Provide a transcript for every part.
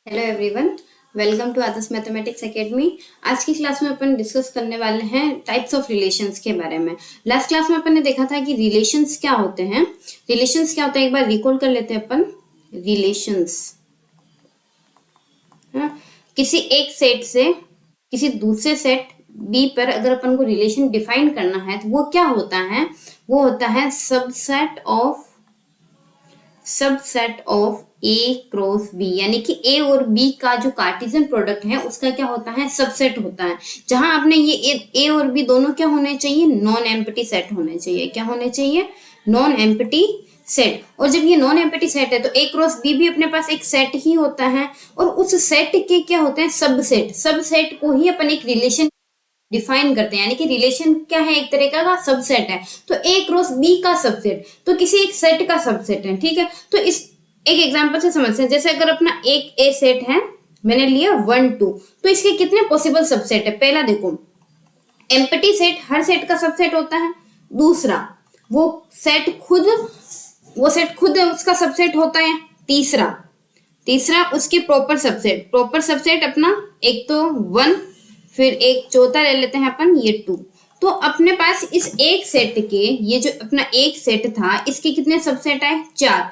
Hello everyone, welcome to Adarsh mathematics academy. आज की class में अपन डिस्कस करने वाले हैं टाइप्स ऑफ रिलेशंस के बारे में। लास्ट क्लास में अपन ने देखा था कि रिलेशंस क्या होते हैं। रिलेशंस क्या होता है एक बार रिकॉल कर लेते हैं अपन। रिलेशंस किसी एक सेट से किसी दूसरे सेट बी पर अगर अपन को रिलेशन डिफाइन करना है तो वो क्या होता है, वो होता है subset of A cross B, यानी कि ए और बी का जो कार्टेशियन प्रोडक्ट है उसका क्या होता है, सबसेट होता है। जहां आपने ये ए और बी दोनों क्या होने चाहिए, नॉन एम्प्टी सेट होने चाहिए। क्या होने चाहिए, नॉन एम्प्टी सेट। और जब ये नॉन एम्प्टी सेट है तो ए क्रॉस बी भी अपने पास एक सेट ही होता है, और उस सेट के क्या होते हैं, सबसेट। सबसेट को ही अपन एक रिलेशन डिफाइन करते हैं, यानी कि रिलेशन क्या है, एक तरीका का सबसेट है। तो ए क्रॉस बी का सबसेट तो किसी एक सेट का सबसेट है, ठीक है। तो इस एक एग्जांपल से समझते हैं। जैसे अगर अपना एक ए सेट है, मैंने लिया 1 2, तो इसके कितने पॉसिबल सबसेट है। पहला देखो, एम्प्टी सेट हर सेट का सबसेट होता है। दूसरा, वो सेट खुद उसका सबसेट होता है। तीसरा तीसरा उसके प्रॉपर सबसेट अपना एक तो 1, फिर एक चौथा ले लेते हैं अपन ये 2। तो अपने पास इस एक सेट के, ये जो अपना एक सेट था, इसके कितने सबसेट आए, 4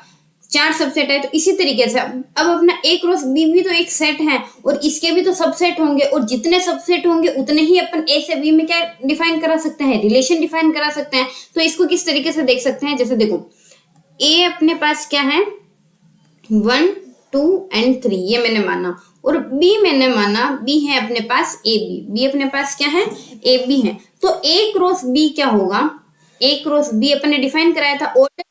4 सबसेट आए। तो इसी तरीके से अब अपना ए क्रॉस बी भी तो एक सेट है, और इसके भी तो सबसेट होंगे, और जितने सबसेट होंगे उतने ही अपन ए से बी में क्या डिफाइन करा सकते हैं, रिलेशन डिफाइन करा सकते हैं। तो इसको किस तरीके से देख सकते हैं, जैसे देखो ए अपने पास क्या है, 1 2 एंड 3, ये मैंने माना। और बी मैंने माना, बी है अपने पास ए बी अपने पास क्या है, ए बी है। तो ए क्रॉस बी क्या होगा, ए क्रॉस बी अपन ने डिफाइन कराया था, ऑर्डर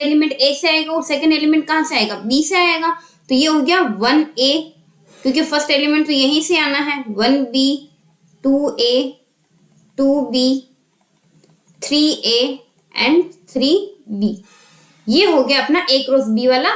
एलिमेंट ए से आएगा और सेकंड एलिमेंट कहां से आएगा, बी से आएगा। तो ये हो गया 1 ए, क्योंकि फर्स्ट एलिमेंट तो यहीं से आना है। 1 B 2 A 2 B 3 A and 3 B. ये हो गया अपना ए क्रॉस बी वाला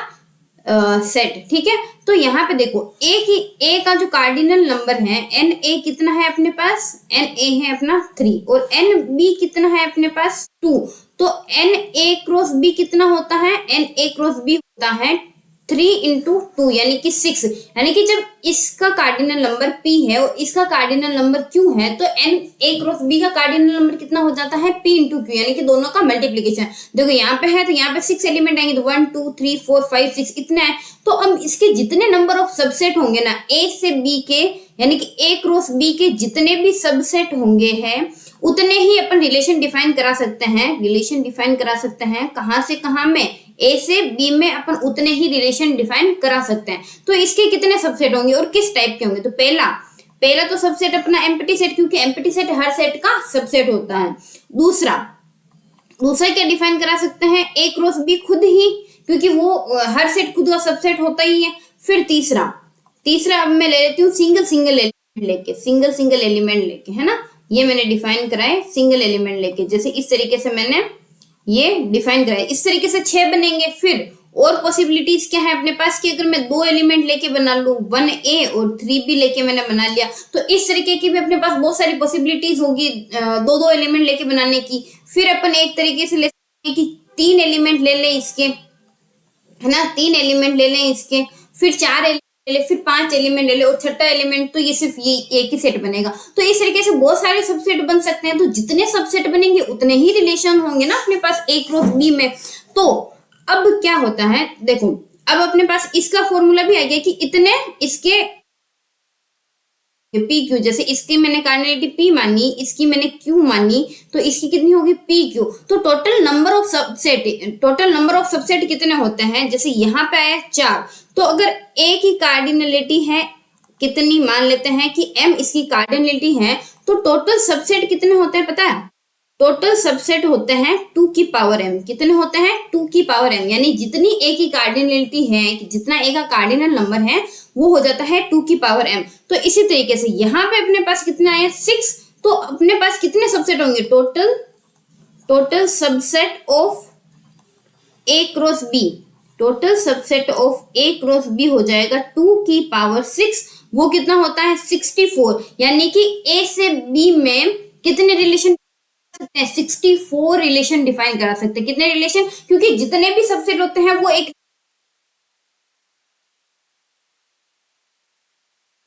सेट, ठीक है। तो यहाँ पे देखो ए का जो कार्डिनल नंबर है एन ए कितना है अपने पास, एन ए है अपना 3, और एन बी कितना है अपने पास 2। तो एन ए क्रॉस बी कितना होता है, एन ए क्रॉस बी होता है 3 इंटू 2 यानी कि 6। यानी कि जब इसका कार्डिनल नंबर p है और इसका कार्डिनल नंबर q है, तो n a क्रॉस b का कार्डिनल नंबर कितना हो जाता है, p इंटू q, यानी कि दोनों का मल्टीप्लीकेशन। देखो यहाँ पे है तो यहाँ पे 6 एलिमेंट आएंगे, तो 1 2 3 4 5 6 इतना है। तो अब इसके जितने नंबर ऑफ सबसेट होंगे ना a से b के, यानी कि a क्रॉस b के जितने भी सबसेट होंगे हैं, उतने ही अपन रिलेशन डिफाइन करा सकते हैं। रिलेशन डिफाइन करा सकते हैं कहां से कहां में, ए से बी में अपन उतने ही रिलेशन डिफाइन करा सकते हैं। तो इसके कितने सबसेट होंगे और किस टाइप के होंगे, तो पहला तो सबसेट अपना एम्प्टी सेट, क्योंकि एम्प्टी सेट हर सेट का सबसेट होता है। दूसरा क्या डिफाइन करा सकते हैं, ए क्रॉस बी खुद ही, क्योंकि वो हर सेट खुद का सबसेट होता ही है। फिर तीसरा अब मैं ले लेती हूँ सिंगल एलिमेंट लेके, है ना। ये मैंने डिफाइन कराए सिंगल एलिमेंट लेके, जैसे इस तरीके से मैंने ये डिफाइन कराया। इस तरीके से 6 बनेंगे। फिर और पॉसिबिलिटीज क्या है अपने पास, कि अगर मैं 2 एलिमेंट लेके बना लूं, 1 ए और 3 बी लेके मैंने बना लिया, तो इस तरीके की भी अपने पास बहुत सारी पॉसिबिलिटीज होगी 2 एलिमेंट लेके बनाने की। फिर अपन एक तरीके से ले सकते हैं कि 3 एलिमेंट ले लें इसके, है ना, 3 एलिमेंट ले लें इसके, फिर 4 एलिमेंट ले ले, फिर 5 एलिमेंट ले ले, और छठा एलिमेंट तो ये सिर्फ ये एक ही सेट बनेगा। तो इस तरीके से बहुत सारे सबसेट बन सकते हैं। तो जितने सबसेट बनेंगे उतने ही रिलेशन होंगे ना अपने पास ए क्रॉस बी में। तो अब क्या होता है, देखो अब अपने पास इसका फॉर्मूला भी आ गया कि इतने इसके पी क्यू, जैसे इसकी मैंने कार्डिनलिटी पी मानी, इसकी मैंने क्यू मानी, तो इसकी कितनी होगी पी क्यू। तो टोटल नंबर ऑफ सबसेट कितने होते हैं, जैसे यहाँ पे आया 4। तो अगर ए की कार्डिनलिटी है कितनी, मान लेते हैं कि m इसकी कार्डिनलिटी है, तो टोटल सबसेट कितने होते हैं पता है, टोटल सबसेट होते हैं 2 की पावर m। कितने होते हैं, 2 की पावर m, यानी जितनी a की कार्डिनलिटी है, जितना a का कार्डिनल नंबर है, वो हो जाता है 2 की पावर m। तो इसी तरीके से यहाँ पे अपने पास कितना आया 6। तो अपने पास कितने सबसेट होंगे, total subset of a cross b, total subset of a cross b हो जाएगा 2 की पावर 6। वो कितना होता है 64, यानी कि a से b में कितने रिलेशन 64 रिलेशन डिफाइन करा सकते हैं। कितने रिलेशन, क्योंकि जितने भी सबसेट होते हैं वो एक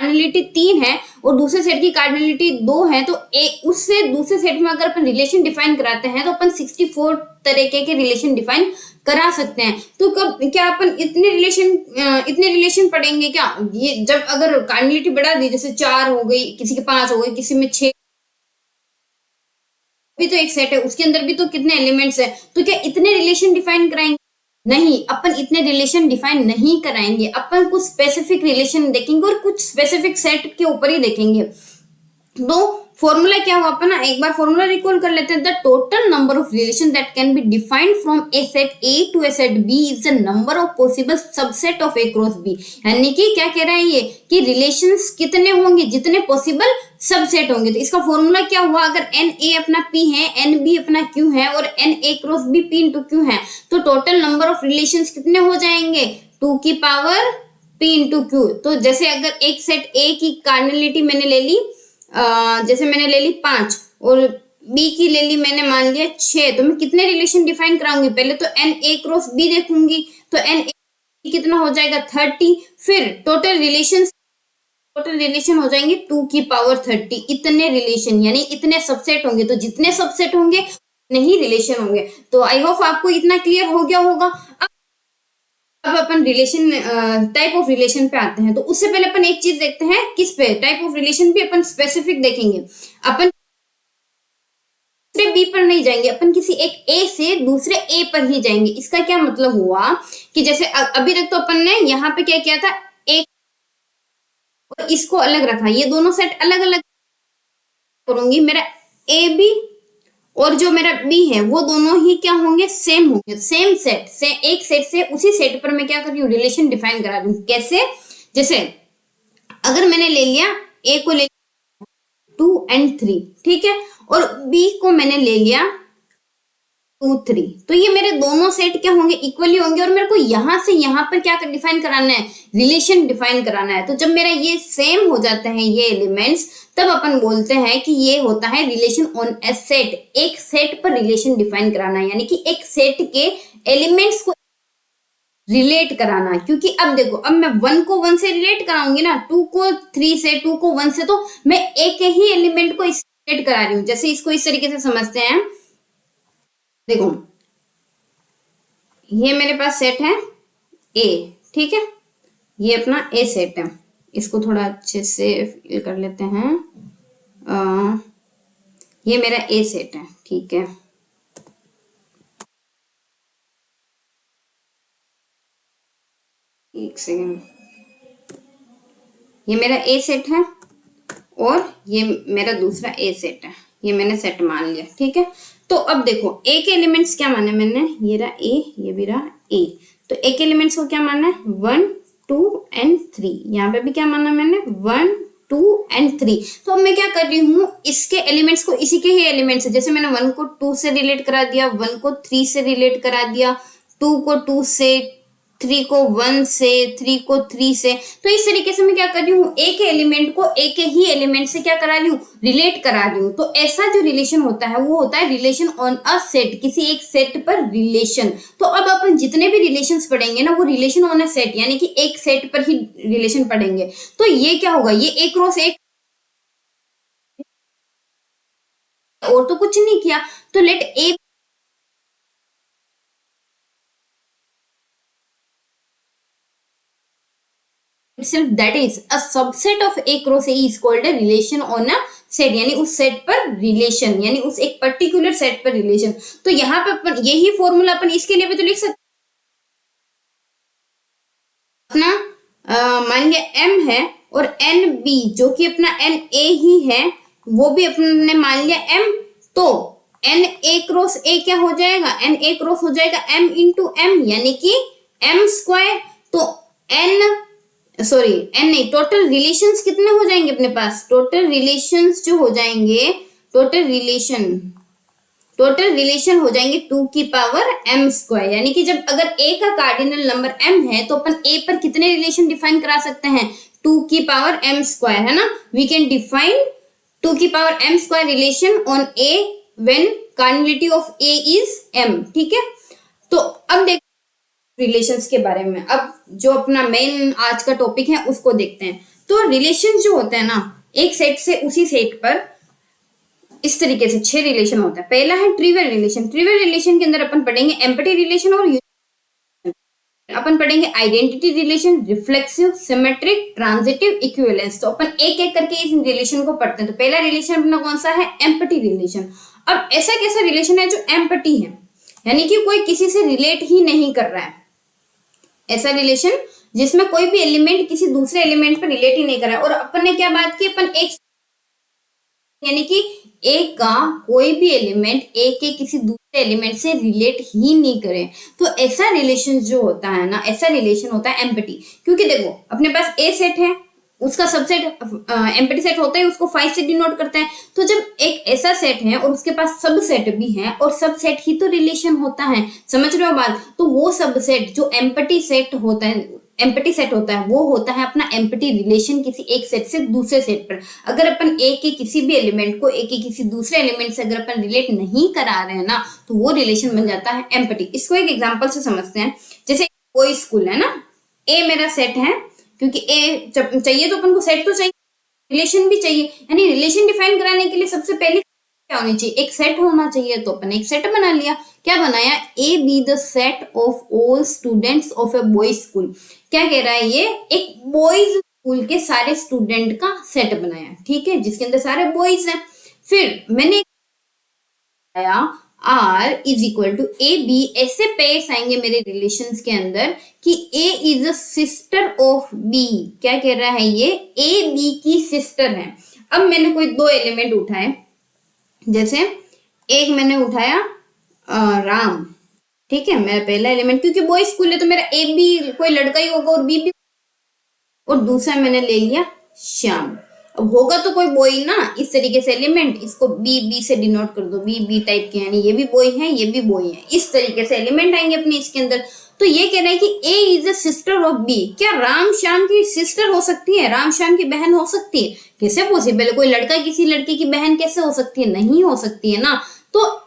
कार्डिनलिटी 3 है और दूसरे सेट की कार्डिनलिटी 2 है, तो उससे दूसरे सेट में अगर अपन रिलेशन डिफाइन कराते हैं तो अपन 64 तरीके के रिलेशन डिफाइन करा सकते हैं। तो कब क्या अपन इतने रिलेशन पढ़ेंगे क्या? ये जब अगर कार्डिनलिटी बढ़ा दी, जैसे 4 हो गई, किसी के 5 हो गई, किसी में 6, भी तो एक सेट है, उसके अंदर भी तो कितने एलिमेंट्स है, तो क्या इतने रिलेशन डिफाइन कराएंगे? नहीं, अपन इतने रिलेशन डिफाइन नहीं कराएंगे, अपन कुछ स्पेसिफिक रिलेशन देखेंगे और कुछ स्पेसिफिक सेट के ऊपर ही देखेंगे। तो फॉर्मूला क्या हुआ, अपन एक बार फॉर्मूला रिकॉल कर लेते हैं। The total number of relation that can be defined from a set A to a set B is the number of possible subset of A cross B. यानी कि क्या कह रहा है ये कि रिलेशंस कितने होंगे, जितने पॉसिबल सबसेट होंगे। तो इसका फॉर्मूला क्या हुआ, अगर एन ए अपना पी है, एन बी अपना क्यू है और n A cross B P into Q है, तो टोटल नंबर ऑफ रिलेशंस कितने हो जाएंगे, 2 की पावर पी इंटू क्यू। तो जैसे अगर एक सेट ए की कार्डिनलिटी मैंने ले ली, जैसे मैंने ले ली 5 और बी की ले ली मैंने मान लिया 6, तो मैं कितने रिलेशन डिफाइन कराऊंगी, पहले तो एन ए क्रॉस बी देखूंगी, तो एन ए कितना हो जाएगा 30, फिर टोटल रिलेशन हो जाएंगे 2 की पावर 30। इतने रिलेशन यानी इतने सबसेट होंगे, तो जितने सबसेट होंगे उतने ही रिलेशन होंगे। तो आई होप आपको इतना क्लियर हो गया होगा। अब अपन रिलेशन टाइप ऑफ रिलेशन पे आते हैं। तो उससे पहले अपन एक चीज देखते हैं, किस पे टाइप ऑफ रिलेशन भी अपन स्पेसिफिक देखेंगे। अपन दूसरे बी पर नहीं जाएंगे, अपन किसी एक ए से दूसरे ए पर ही जाएंगे। इसका क्या मतलब हुआ कि जैसे अभी तक तो अपन ने यहाँ पे क्या किया था, एक और इसको अलग रखा, ये दोनों सेट अलग अलग करूंगी। मेरा ए बी और जो मेरा बी है वो दोनों ही क्या होंगे, सेम होंगे, सेम सेट से एक सेट से उसी सेट पर मैं क्या कर रही हूँ, रिलेशन डिफाइन करा रही हूँ। कैसे, जैसे अगर मैंने ले लिया ए को ले 2 and 3, ठीक है, और बी को मैंने ले लिया 2 3, तो ये मेरे दोनों सेट क्या होंगे, इक्वली होंगे और मेरे को यहां से यहां पर क्या डिफाइन कराना है, रिलेशन डिफाइन कराना है। तो जब मेरा ये सेम हो जाते हैं ये एलिमेंट्स, तब अपन बोलते हैं कि ये होता है रिलेशन ऑन ए सेट। एक सेट पर रिलेशन डिफाइन कराना है, यानी कि एक सेट के एलिमेंट्स को रिलेट कराना। क्योंकि अब देखो, अब मैं 1 को 1 से रिलेट कराऊंगी ना, 2 को 3 से, 2 को 1 से, तो मैं एक ही एलिमेंट को रिलेट करा रही हूँ। जैसे इसको इस तरीके से समझते हैं, देखो ये मेरे पास सेट है ए, ठीक है, ये अपना ए सेट है। इसको थोड़ा अच्छे से फिल कर लेते हैं। ये मेरा ए सेट है, ठीक है। एक सेकेंड, ये मेरा ए सेट है और ये मेरा दूसरा ए सेट है, ये मैंने सेट मान लिया, ठीक है। तो अब देखो ए के एलिमेंट्स क्या माने मैंने, ये रहा ए, ये भी रहा ए, तो ए के एलिमेंट्स को क्या माना है, 1 2 and 3। यहाँ पे भी क्या माना मैंने, 1 2 and 3। तो अब मैं क्या कर रही हूँ, इसके एलिमेंट्स को इसी के ही एलिमेंट्स है। जैसे मैंने 1 को 2 से रिलेट करा दिया, 1 को 3 से रिलेट करा दिया, 2 को 2 से, 3 को 1 से, 3 को 3 से। तो इस तरीके से मैं क्या कर रही हूँ, एक एलिमेंट को एक ही एलिमेंट से क्या करा रही हूँ, रिलेट करा रही हूँ। तो ऐसा जो रिलेशन होता है वो होता है रिलेशन ऑन अ सेट, किसी एक सेट पर रिलेशन। तो अब अपन जितने भी रिलेशंस पढ़ेंगे ना, वो रिलेशन ऑन अ सेट, यानी कि एक सेट पर ही रिलेशन पढ़ेंगे। तो ये क्या होगा, ये एक क्रॉस एक, और तो कुछ नहीं किया। तो let A itself, that is a subset of A cross A is called a relation on a set, यानी उस सेट पर रिलेशन, यानी उस एक पर्टिकुलर सेट पर रिलेशन। तो यहाँ पे अपन यही फॉर्मूला अपन इसके लिए भी तो लिख सकते अपना, मान लिया M है और NB जो कि अपना NA ही है, वो भी अपने मान लिया M, तो NA क्रॉस A क्या हो जाएगा, NA क्रॉस हो जाएगा M इंटू M, यानी कि M स्क्वायर। तो एन नहीं, टोटल रिलेशंस कितने हो जाएंगे अपने पास, टोटल रिलेशंस जो हो जाएंगे, टोटल रिलेशन हो जाएंगे 2 की पावर m स्क्वायर। यानी कि जब अगर a का कार्डिनल नंबर m है तो अपन a पर कितने रिलेशन डिफाइन करा सकते हैं, 2 की पावर m स्क्वायर, है ना। वी कैन डिफाइन 2 की power m square relation on a when cardinality of a is m, ठीक है। तो अब रिलेशंस के बारे में, अब जो अपना मेन आज का टॉपिक है उसको देखते हैं। तो रिलेशन जो होते हैं ना, एक सेट से उसी सेट पर इस तरीके से 6 रिलेशन होता है। पहला है ट्रिवियल रिलेशन। ट्रिवियल रिलेशन के अंदर अपन पढ़ेंगे एम्पटी रिलेशन और अपन पढ़ेंगे identity relation, reflexive, symmetric, transitive, equivalence. तो अपन एक एक करके इस रिलेशन को पढ़ते हैं। तो पहला रिलेशन अपना कौन सा है? Empty relation. अब ऐसा कैसा रिलेशन है जो एम्पटी है, यानी कि कोई किसी से रिलेट ही नहीं कर रहा है। ऐसा रिलेशन जिसमें कोई भी एलिमेंट किसी दूसरे एलिमेंट पर रिलेट ही नहीं कर रहा है। और अपन ने क्या बात की? अपन एक, यानी कि एक का कोई भी एलिमेंट एक के किसी दूसरे एलिमेंट से रिलेट ही नहीं करे। तो ऐसा रिलेशन जो होता है ना, ऐसा रिलेशन होता है एम्पटी। क्योंकि देखो अपने पास ए सेट है, उसका सबसेट एम्पटी सेट होता है, उसको 5 से डिनोट करता है। तो जब एक ऐसा सेट है और उसके पास सब सेट भी है, और सब सेट ही तो रिलेशन होता है, समझ रहे हो बात? तो वो सब सेट जो एम्पटी सेट होता है, एम्पटी सेट होता है, वो होता है अपना एम्पटी रिलेशन किसी एक सेट से दूसरे सेट पर। अगर अपन एक के किसी भी एलिमेंट को एक के किसी दूसरे एलिमेंट से अगर अपन रिलेट नहीं करा रहे हैं ना, तो वो रिलेशन बन जाता है एम्पटी। इसको एक एग्जांपल से समझते हैं। जैसे कोई स्कूल है ना, ए मेरा सेट है, क्योंकि ए चाहिए तो अपन को सेट तो चाहिए, रिलेशन भी चाहिए। यानी रिलेशन डिफाइन कराने के लिए सबसे पहले क्या होनी चाहिए? एक सेट होना चाहिए। तो अपन एक सेट बना लिया। क्या बनाया? A be the set of all students of A boys school. क्या कह रहा है ये? एक बॉयज स्कूल के सारे स्टूडेंट का सेट बनाया, ठीक है, जिसके अंदर सारे बॉयज हैं। फिर मैंने R is equal to A B. ऐसे पेयर्स आएंगे मेरे रिलेशंस के अंदर कि A is a sister of B। क्या कह रहा है ये? A B की सिस्टर है। अब मैंने कोई दो एलिमेंट उठाए, जैसे एक मैंने उठाया राम, ठीक है, मेरा पहला एलिमेंट, क्योंकि बॉयज स्कूल है तो मेरा ए भी कोई लड़का ही होगा और बी भी। और दूसरा मैंने ले लिया श्याम। अब होगा तो कोई बॉय ना, इस तरीके से एलिमेंट, इसको बी बी से डिनोट कर दो, बी बी टाइप के, यानी ये भी बॉय है ये भी बॉय है। इस तरीके से एलिमेंट आएंगे अपने इसके अंदर। तो ये कह रहा है कि a is a sister of b. क्या राम श्याम की सिस्टर हो सकती है? राम श्याम की बहन हो सकती है? कैसे पॉसिबल है? कोई लड़का किसी लड़के की बहन कैसे हो सकती है? नहीं हो सकती है ना। तो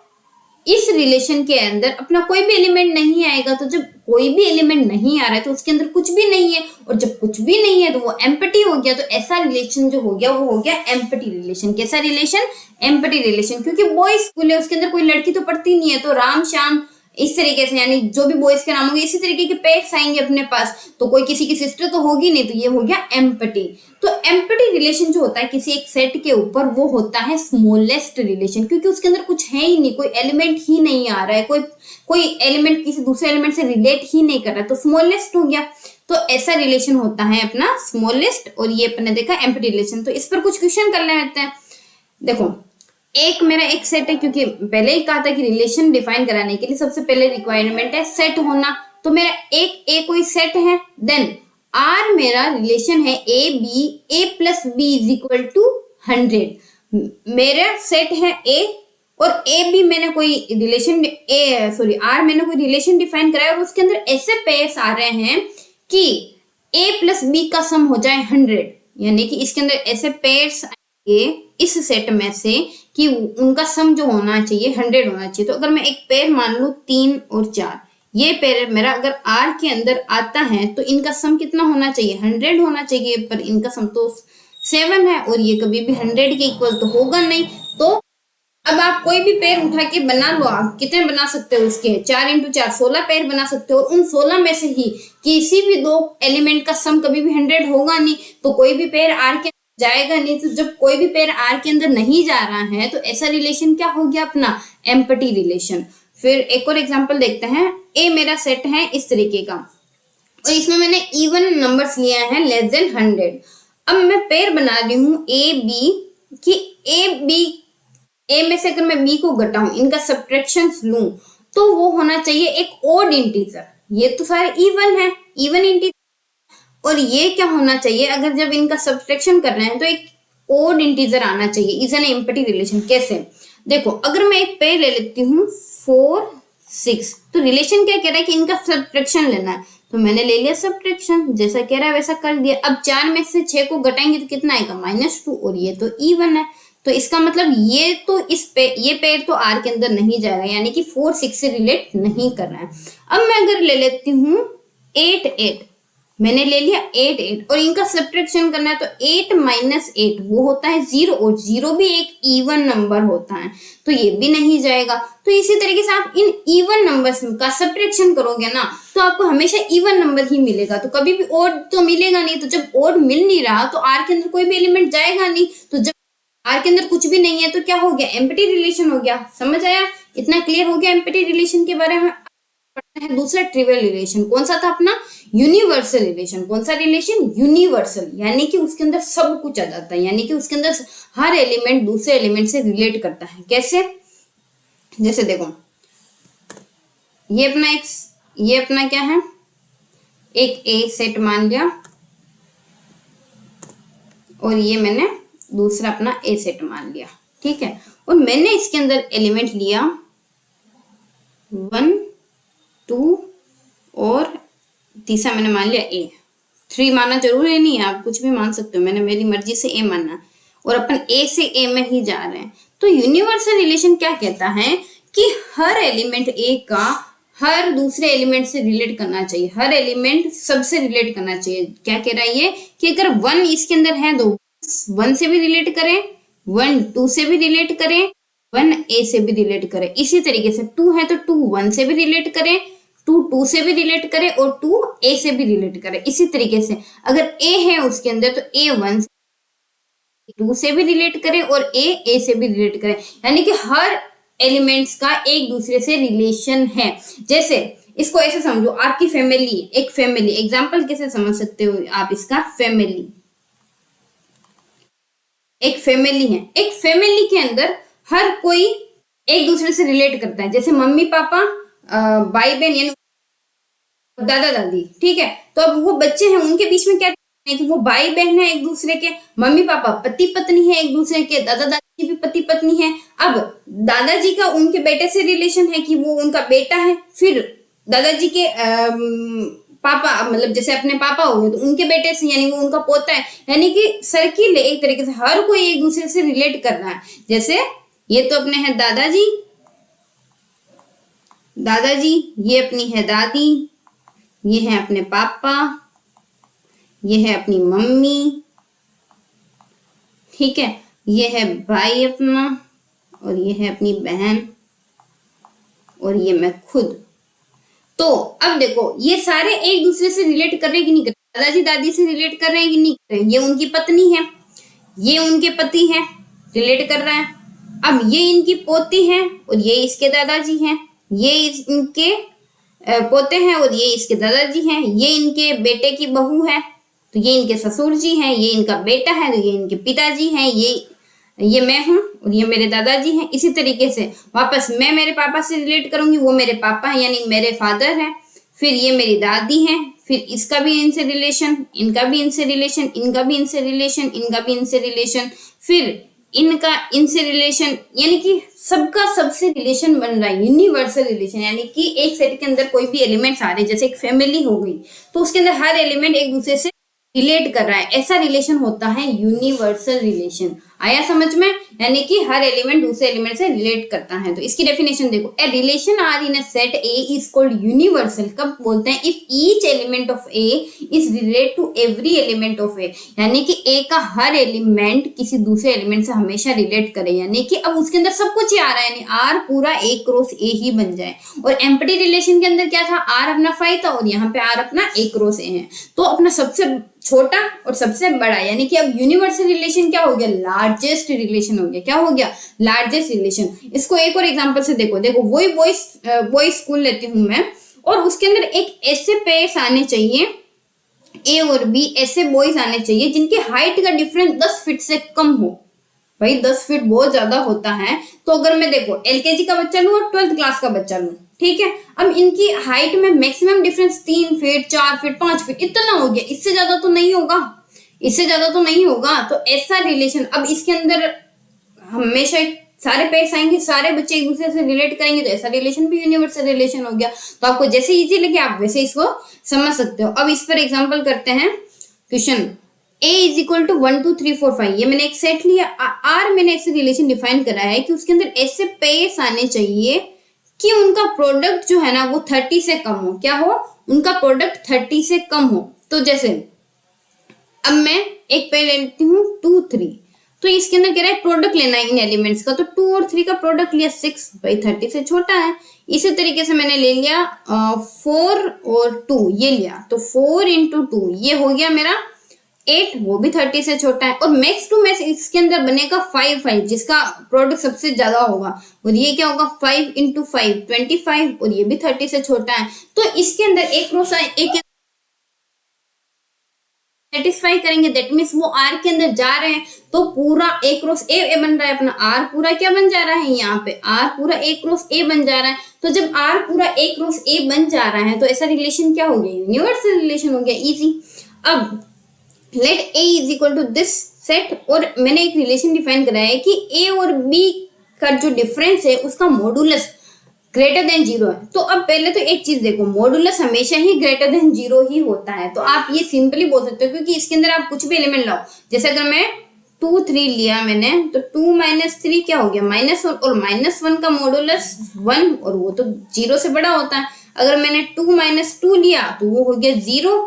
इस रिलेशन के अंदर अपना कोई भी एलिमेंट नहीं आएगा। तो जब कोई भी एलिमेंट नहीं आ रहा है तो उसके अंदर कुछ भी नहीं है, और जब कुछ भी नहीं है तो वो एम्पटी हो गया। तो ऐसा रिलेशन जो हो गया वो हो गया एम्पटी रिलेशन। कैसा रिलेशन? Empty relation. क्योंकि बॉयज स्कूल है, उसके अंदर कोई लड़की तो पढ़ती नहीं है, तो राम श्याम इस तरीके से, यानी जो भी बॉयज के नाम होंगे इसी तरीके के पेट्स आएंगे अपने पास। तो कोई किसी की सिस्टर तो होगी नहीं, तो ये हो गया एम्पटी। तो एम्पटी रिलेशन जो होता है किसी एक सेट के ऊपर, वो होता है स्मॉलेस्ट रिलेशन, क्योंकि उसके अंदर कुछ है ही नहीं, कोई एलिमेंट ही नहीं आ रहा है, कोई एलिमेंट किसी दूसरे एलिमेंट से रिलेट ही नहीं कर रहा है, तो स्मॉलेस्ट हो गया। तो ऐसा रिलेशन होता है अपना स्मॉलेस्ट, और ये अपने देखा एम्पटी रिलेशन। तो इस पर कुछ क्वेश्चन कर लेते हैं। देखो एक मेरा एक सेट है, क्योंकि पहले ही कहा था कि रिलेशन डिफाइन कराने के लिए सबसे पहले रिक्वायरमेंट है सेट होना। तो मेरा एक ए कोई सेट है, देन आर मेरा रिलेशन है A B, A plus B is equal to 100। मेरा सेट है ए, और ए बी मैंने कोई रिलेशन आर मैंने कोई रिलेशन डिफाइन कराया, और उसके अंदर ऐसे पेयर्स आ रहे हैं कि ए प्लस बी का सम हो जाए 100। यानी कि इसके अंदर ऐसे पेयर्स आएंगे इस सेट में से कि उनका सम जो होना चाहिए 100 होना चाहिए। तो अगर मैं एक पेयर मान लूं 3 और 4, ये पेयर मेरा अगर R के अंदर आता है तो इनका सम कितना होना चाहिए? 100 होना चाहिए, पर इनका सम तो 7 है, और ये कभी भी 100 के इक्वल तो होगा नहीं। तो अब आप कोई भी पेयर उठा के बना लो, आप कितने बना सकते हो उसके? 4 × 4 16 पेयर बना सकते हो, और उन 16 में से ही किसी भी दो एलिमेंट का सम कभी भी 100 होगा नहीं, तो कोई भी पेयर R के जाएगा नहीं। तो जब कोई भी पेयर R के अंदर नहीं जा रहा है तो ऐसा रिलेशन क्या हो गया अपना? Empty relation. फिर एक और एग्जांपल देखते हैं। ए मेरा सेट है इस तरीके का, और इसमें मैंने इवन नंबर्स लिए हैं लेस देन 100। अब मैं पेयर बना रही हूँ ए बी कि ए में से अगर मैं बी को घटाऊं, इनका सब्ट्रैक्शन लूं, तो वो होना चाहिए एक ओड इंटीजर। ये तो सारे इवन है, इवन इंटीजर। और ये क्या होना चाहिए? अगर जब इनका सब्ट्रैक्शन कर रहे हैं तो एक ओड इंटीजर आना चाहिए। Is an empty relation. कैसे? देखो अगर मैं एक पेयर ले लेती हूँ 4 6, तो रिलेशन क्या कह रहा है कि इनका सब्ट्रैक्शन लेना है, तो मैंने ले लिया सब्ट्रैक्शन, जैसा कह रहा है वैसा कर दिया। अब 4 में से 6 को घटाएंगे तो कितना आएगा? -2, और ये तो इवन है। तो इसका मतलब ये तो ये पेयर तो R के अंदर नहीं जाएगा, यानी कि 4 6 से रिलेट नहीं कर रहा है। अब मैं अगर ले लेती हूँ 8 8, मैंने ले लिया 8 8 और इनका सब्ट्रैक्शन करना है तो 8 माइनस 8 वो होता है 0 और 0 भी एक इवन नंबर होता है तो ये भी नहीं जाएगा। तो इसी तरीके से आप इन इवन नंबर्स का सब्ट्रैक्शन करोगे ना तो आपको हमेशा इवन नंबर ही मिलेगा, तो कभी भी ओड तो मिलेगा नहीं। तो जब ओड मिल नहीं रहा तो आर के अंदर कोई भी एलिमेंट जाएगा नहीं, तो जब आर के अंदर कुछ भी नहीं है तो क्या हो गया, एम्प्टी रिलेशन हो गया। समझ आया, इतना क्लियर हो गया एम्प्टी रिलेशन के बारे में। पढ़ना है दूसरा ट्रिवियल रिलेशन, कौन सा था अपना, यूनिवर्सल रिलेशन। कौन सा रिलेशन, यूनिवर्सल, यानी कि उसके अंदर सब कुछ आ जाता है, यानी कि उसके अंदर हर एलिमेंट दूसरे एलिमेंट से रिलेट करता है। कैसे, जैसे देखो ये अपना क्या है, एक ए सेट मान लिया और ये मैंने दूसरा अपना ए सेट मान लिया, ठीक है। और मैंने इसके अंदर एलिमेंट लिया 1 2 और तीसरा मैंने मान लिया ए। 3 मानना जरूरी नहीं है, आप कुछ भी मान सकते हो, मैंने मेरी मर्जी से ए मानना और अपन ए से ए में ही जा रहे हैं। तो यूनिवर्सल रिलेशन क्या कहता है कि हर एलिमेंट ए का हर दूसरे एलिमेंट से रिलेट करना चाहिए, हर एलिमेंट सबसे रिलेट करना चाहिए। क्या कह रहा है ये कि अगर 1 इसके अंदर है तो 1 से भी रिलेट करें, 1 2 से भी रिलेट करें, 1 ए से भी रिलेट करें। इसी तरीके से 2 है तो 2 1 से भी रिलेट करें, 2 2 से भी रिलेट करे और 2 ए से भी रिलेट करे। इसी तरीके से अगर ए है उसके अंदर तो ए 1 से 2 से भी रिलेट करे और ए से भी रिलेट करे, यानी कि हर एलिमेंट्स का एक दूसरे से रिलेशन है। जैसे इसको ऐसे समझो, आपकी फैमिली, एक फैमिली, एग्जांपल कैसे समझ सकते हो आप इसका, फैमिली, एक फैमिली है, एक फैमिली के अंदर हर कोई एक दूसरे से रिलेट करता है। जैसे मम्मी पापा, भाई बहन यानी दादा दादी, ठीक है। तो अब वो बच्चे हैं, उनके बीच में क्या है कि वो भाई बहन है एक दूसरे के, मम्मी पापा पति पत्नी है एक दूसरे के, दादा दादी भी पति पत्नी है। अब दादाजी का उनके बेटे से रिलेशन है कि वो उनका बेटा है, फिर दादाजी के पापा, मतलब जैसे अपने पापा हो गए तो उनके बेटे से यानी वो उनका पोता है, यानी कि सर्किल है एक तरीके से, हर कोई एक दूसरे से रिलेट कर रहा है। जैसे ये तो अपने हैं दादाजी, ये अपनी है दादी, ये है अपने पापा, ये है अपनी मम्मी, ठीक है, ये है भाई अपना और ये है अपनी बहन और ये मैं खुद। तो अब देखो ये सारे एक दूसरे से रिलेट कर रहे हैं कि नहीं कर रहे, दादाजी दादी से रिलेट कर रहे हैं कि नहीं कर रहे, ये उनकी पत्नी है, ये उनके पति है, रिलेट कर रहा है। अब ये इनकी पोती है और ये इसके दादाजी हैं, ये इनके पोते हैं और ये इसके दादाजी हैं, ये इनके बेटे की बहू है तो ये इनके ससुर जी हैं, ये इनका बेटा है तो ये इनके पिताजी हैं, ये मैं हूं और ये मेरे दादाजी हैं। इसी तरीके से वापस मैं मेरे पापा से रिलेट करूंगी, वो मेरे पापा हैं यानी मेरे फादर हैं, फिर ये मेरी दादी हैं, फिर इसका भी इनसे रिलेशन, इनका भी इनसे रिलेशन, इनका भी इनसे रिलेशन, इनका भी इनसे रिलेशन, फिर इनका इनसे रिलेशन, यानी कि सबका सबसे रिलेशन बन रहा है, यूनिवर्सल रिलेशन। यानी कि एक सेट के अंदर कोई भी एलिमेंट्स आ रहे हैं, जैसे एक फैमिली हो गई तो उसके अंदर हर एलिमेंट एक दूसरे से रिलेट कर रहा है, ऐसा रिलेशन होता है यूनिवर्सल रिलेशन। आया समझ में, यानी कि हर एलिमेंट दूसरे एलिमेंट से रिलेट करता है। तो इसकी डेफिनेशन देखो, a relation r in a set a is called universal. कब बोलते हैं, if each element of a is relate to every element of a, यानी कि ए का हर एलिमेंट किसी दूसरे एलिमेंट से हमेशा रिलेट करे, यानी कि अब उसके अंदर सब कुछ ही आ रहा है, यानी आर पूरा ए क्रॉस ए ही बन जाए। और एम्प्टी रिलेशन के अंदर क्या था, आर अपना फाइव था और यहाँ पे आर अपना ए क्रॉस ए है, तो अपना सबसे छोटा और सबसे बड़ा, यानी कि अब यूनिवर्सल रिलेशन क्या हो गया, लार्जेस्ट रिलेशन हो गया। क्या हो गया, लार्जेस्ट रिलेशन। इसको एक और एग्जांपल से देखो वही बॉयज स्कूल लेती हूं मैं, और उसके अंदर एक ऐसे पेयर्स आने चाहिए, ए और बी ऐसे बॉयज आने चाहिए जिनकी हाइट का डिफरेंस 10 फीट से कम हो। भाई 10 फीट बहुत ज्यादा होता है, तो अगर मैं देखो एलकेजी का बच्चा लूं और 12th क्लास का बच्चा लूं, ठीक है, अब इनकी हाइट में maximum difference 3 feet 4 feet 5 feet इतना हो गया, इससे ज्यादा तो नहीं होगा, इससे ज्यादा तो नहीं होगा। तो ऐसा रिलेशन, अब इसके अंदर हमेशा सारे पेयर्स आएंगे, सारे बच्चे एक दूसरे से रिलेट करेंगे, तो ऐसा रिलेशन भी यूनिवर्सल रिलेशन हो गया। तो आपको जैसे इजी लगे आप वैसे इसको समझ सकते हो। अब इस पर एग्जाम्पल करते हैं, question A is equal to 1 2 3 4 5, ये मैंने एक सेट लिया, आर मैंने ऐसे रिलेशन डिफाइन करा है कि उसके अंदर ऐसे पेयर्स आने चाहिए कि उनका प्रोडक्ट जो है ना वो 30 से कम हो। क्या हो, उनका प्रोडक्ट 30 से कम हो। तो जैसे अब मैं एक पे लेती हूँ 2 3, तो इसके अंदर कह रहा है प्रोडक्ट लेना है इन एलिमेंट्स का, तो 2 और 3 का प्रोडक्ट लिया 6, भाई 30 से छोटा है। इसी तरीके से मैंने ले लिया 4 और 2 ये लिया, तो 4 इंटू 2 ये हो गया मेरा 8, वो भी 30 से छोटा है। और मैक्स टू मैक्स इसके अंदर बनेगा 5 5 जिसका प्रोडक्ट सबसे ज्यादा होगा, और ये क्या होगा 5 इंटू 5 25, और ये भी 30 से छोटा है। तो इसके अंदर एक रो एक सेटिस्फाई करेंगे, दैट मीन्स वो आर के अंदर जा रहे हैं, तो पूरा ए क्रॉस ए बन रहा है अपना, आर पूरा क्या बन जा रहा है, यहाँ पे आर पूरा ए क्रॉस ए बन जा रहा है। तो जब आर पूरा ए क्रॉस ए बन जा रहा है तो ऐसा रिलेशन क्या हो गया, यूनिवर्सल रिलेशन हो गया, इजी। अब let A is equal to this set, और मैंने एक रिलेशन डिफाइन कराया है कि ए और बी का जो डिफरेंस है उसका मॉडुलस ग्रेटर देन 0 है। तो अब पहले तो एक चीज देखो, मॉडुलस हमेशा ही ग्रेटर देन 0 ही होता है, तो आप ये सिंपली बोल सकते हो, क्योंकि इसके अंदर आप कुछ भी एलिमेंट लाओ, जैसे अगर मैं 2 3 लिया मैंने, तो 2 माइनस 3 क्या हो गया -1, और -1 का मॉडुलस 1, और वो तो 0 से बड़ा होता है। अगर मैंने 2 माइनस 2 लिया तो वो हो गया 0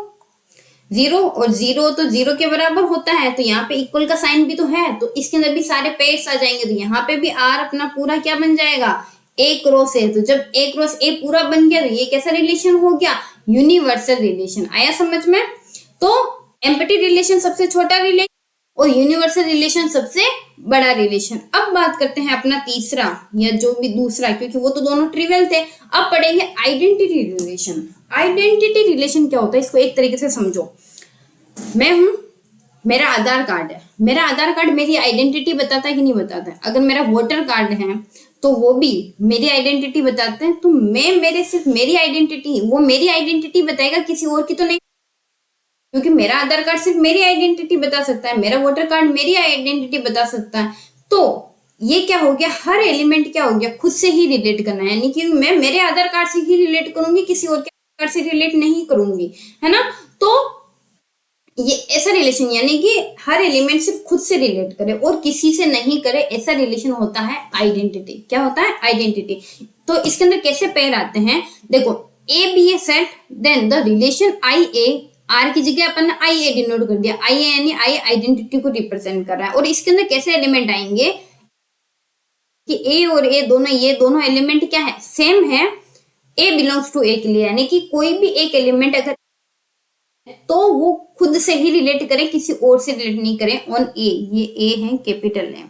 0, और 0 तो 0 के बराबर होता है, तो यहाँ पे इक्वल का साइन भी तो है, तो इसके अंदर भी सारे पेयर्स आ जाएंगे, तो यहाँ पे भी आर अपना पूरा क्या बन जाएगा, ए क्रॉस ए। तो जब ए क्रॉस ए पूरा बन गया तो ये कैसा रिलेशन हो गया, यूनिवर्सल रिलेशन। आया समझ में? तो एम्पटी रिलेशन सबसे छोटा रिलेशन और यूनिवर्सल रिलेशन सबसे बड़ा रिलेशन। अब बात करते हैं अपना तीसरा या जो भी दूसरा, क्योंकि वो तो दोनों ट्रिवियल थे। अब पढ़ेंगे आइडेंटिटी रिलेशन। आइडेंटिटी रिलेशन क्या होता है, इसको एक तरीके से समझो। मैं हूं, मेरा आधार कार्ड है, मेरा आधार कार्ड मेरी आइडेंटिटी बताता है कि नहीं बताता है? अगर मेरा वोटर कार्ड है तो वो भी मेरी आइडेंटिटी बताते हैं, तो मैं मेरे सिर्फ मेरी आइडेंटिटी, वो मेरी आइडेंटिटी बताएगा, किसी और की तो नहीं, क्योंकि मेरा आधार कार्ड सिर्फ मेरी आइडेंटिटी बता सकता है, मेरा वोटर कार्ड मेरी आइडेंटिटी बता सकता है। तो ये क्या हो गया, हर एलिमेंट क्या हो गया, खुद से ही रिलेट करना है, यानी कि मैं मेरे आधार कार्ड से ही रिलेट करूंगी, किसी और के आधार कार्ड से रिलेट नहीं करूंगी, है ना। तो ये ऐसा रिलेशन, यानी कि हर एलिमेंट सिर्फ खुद से रिलेट करे और किसी से नहीं करे, ऐसा रिलेशन होता है आइडेंटिटी। क्या होता है, आइडेंटिटी। तो इसके अंदर कैसे पेयर आते हैं, देखो A B A set, then the relation I A, R की जगह अपन ने आई ए डिनोट कर दिया, आई ए यानी आई आइडेंटिटी को रिप्रेजेंट कर रहा है। और इसके अंदर कैसे एलिमेंट आएंगे कि ए और ए दोनों, ये दोनों एलिमेंट क्या है, सेम है, ए बिलोंग्स टू ए के लिए, यानी कि कोई भी एक एलिमेंट अगर तो वो खुद से ही रिलेट करे, किसी और से रिलेट नहीं करे ऑन ए, ये ए है, कैपिटल है,